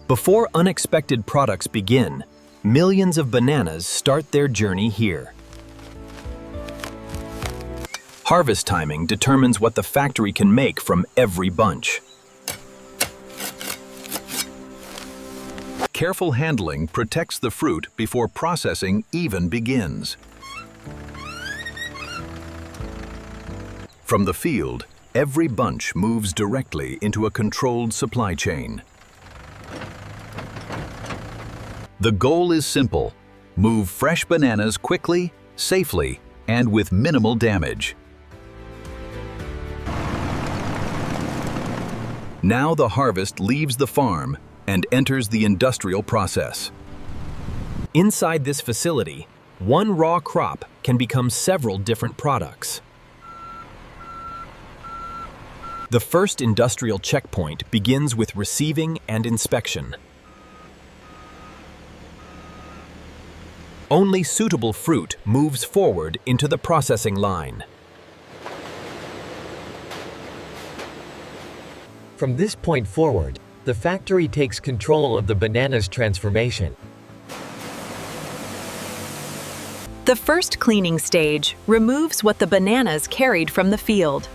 Before unexpected products begin, millions of bananas start their journey here. Harvest timing determines what the factory can make from every bunch. Careful handling protects the fruit before processing even begins. From the field, every bunch moves directly into a controlled supply chain. The goal is simple: move fresh bananas quickly, safely, and with minimal damage. Now the harvest leaves the farm and enters the industrial process. Inside this facility, one raw crop can become several different products. The first industrial checkpoint begins with receiving and inspection. Only suitable fruit moves forward into the processing line. From this point forward, the factory takes control of the banana's transformation. The first cleaning stage removes what the bananas carried from the field.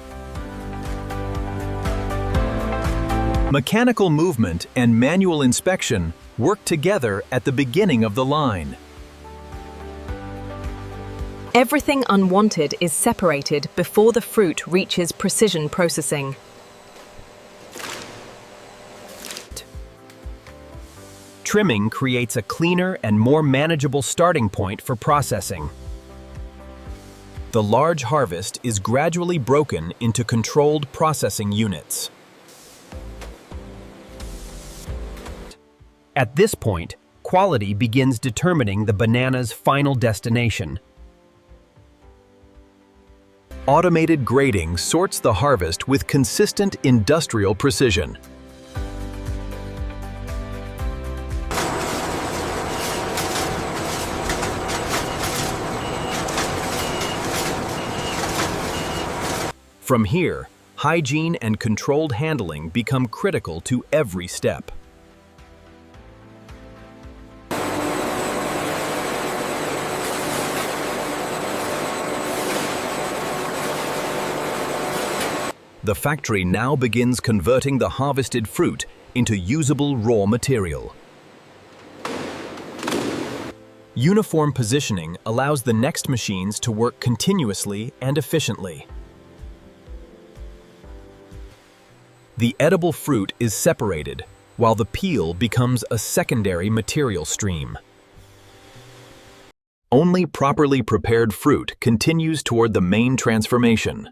Mechanical movement and manual inspection work together at the beginning of the line. Everything unwanted is separated before the fruit reaches precision processing. Trimming creates a cleaner and more manageable starting point for processing. The large harvest is gradually broken into controlled processing units. At this point, quality begins determining the banana's final destination. Automated grading sorts the harvest with consistent industrial precision. From here, hygiene and controlled handling become critical to every step. The factory now begins converting the harvested fruit into usable raw material. Uniform positioning allows the next machines to work continuously and efficiently. The edible fruit is separated, while the peel becomes a secondary material stream. Only properly prepared fruit continues toward the main transformation.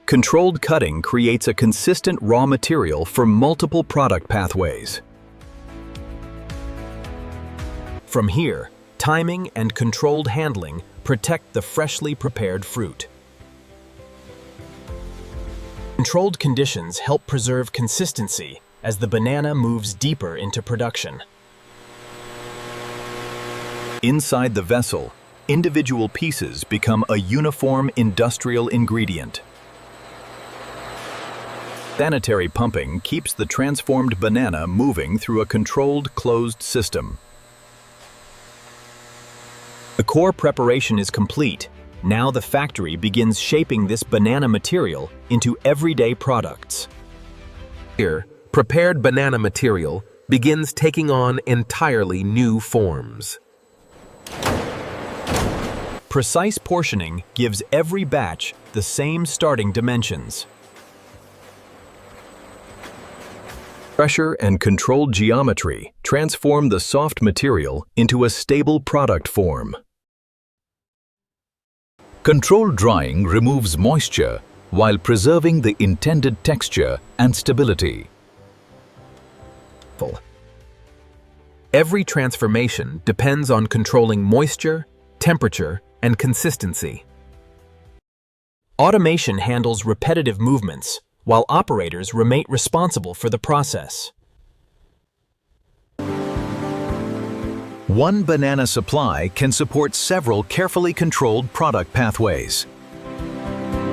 Controlled cutting creates a consistent raw material for multiple product pathways. From here, timing and controlled handling protect the freshly prepared fruit. Controlled conditions help preserve consistency as the banana moves deeper into production. Inside the vessel, individual pieces become a uniform industrial ingredient. Sanitary pumping keeps the transformed banana moving through a controlled, closed system. The core preparation is complete. Now the factory begins shaping this banana material into everyday products. Here, prepared banana material begins taking on entirely new forms. Precise portioning gives every batch the same starting dimensions. Pressure and controlled geometry transform the soft material into a stable product form. Controlled drying removes moisture while preserving the intended texture and stability. Every transformation depends on controlling moisture, temperature, and consistency. Automation handles repetitive movements, while operators remain responsible for the process. One banana supply can support several carefully controlled product pathways.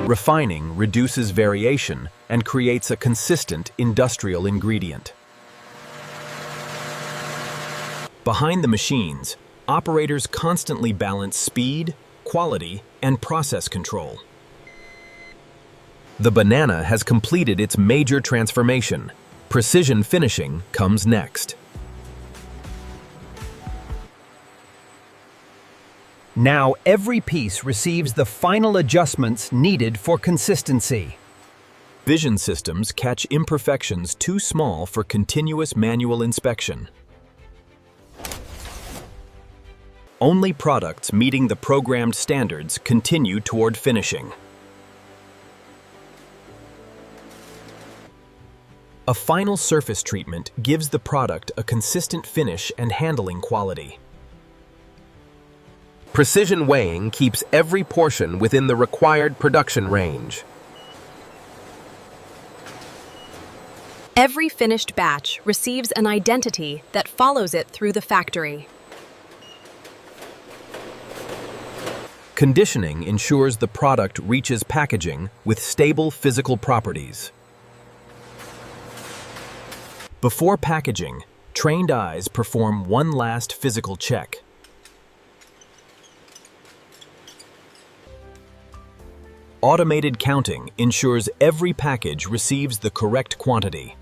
Refining reduces variation and creates a consistent industrial ingredient. Behind the machines, operators constantly balance speed, quality, and process control. The banana has completed its major transformation. Precision finishing comes next. Now every piece receives the final adjustments needed for consistency. Vision systems catch imperfections too small for continuous manual inspection. Only products meeting the programmed standards continue toward finishing. A final surface treatment gives the product a consistent finish and handling quality. Precision weighing keeps every portion within the required production range. Every finished batch receives an identity that follows it through the factory. Conditioning ensures the product reaches packaging with stable physical properties. Before packaging, trained eyes perform one last physical check. Automated counting ensures every package receives the correct quantity.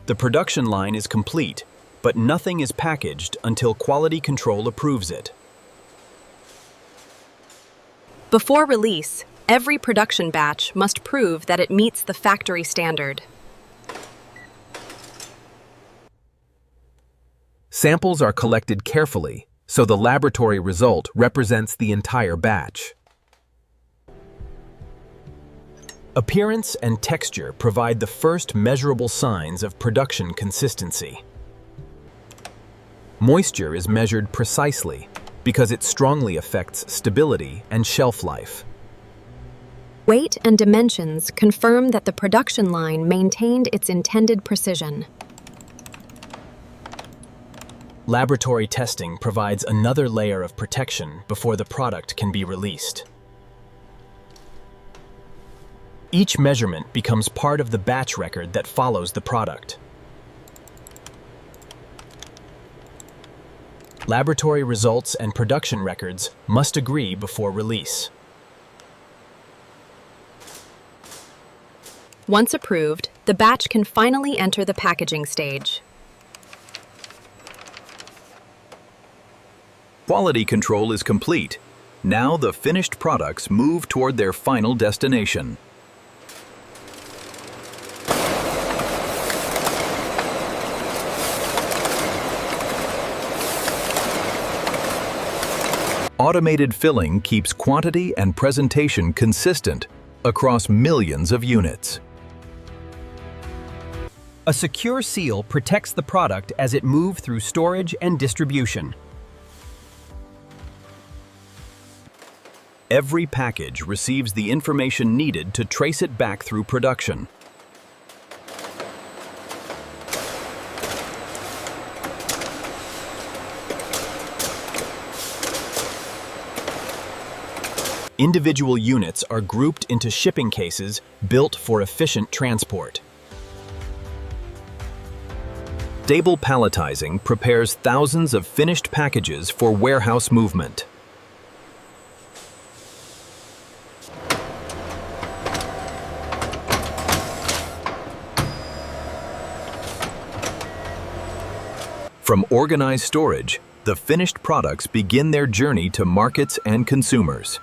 The production line is complete, but nothing is packaged until quality control approves it. Before release, every production batch must prove that it meets the factory standard. Samples are collected carefully, so the laboratory result represents the entire batch. Appearance and texture provide the first measurable signs of production consistency. Moisture is measured precisely because it strongly affects stability and shelf life. Weight and dimensions confirm that the production line maintained its intended precision. Laboratory testing provides another layer of protection before the product can be released. Each measurement becomes part of the batch record that follows the product. Laboratory results and production records must agree before release. Once approved, the batch can finally enter the packaging stage. Quality control is complete. Now the finished products move toward their final destination. Automated filling keeps quantity and presentation consistent across millions of units. A secure seal protects the product as it moves through storage and distribution. Every package receives the information needed to trace it back through production. Individual units are grouped into shipping cases built for efficient transport. Stable palletizing prepares thousands of finished packages for warehouse movement. From organized storage, the finished products begin their journey to markets and consumers.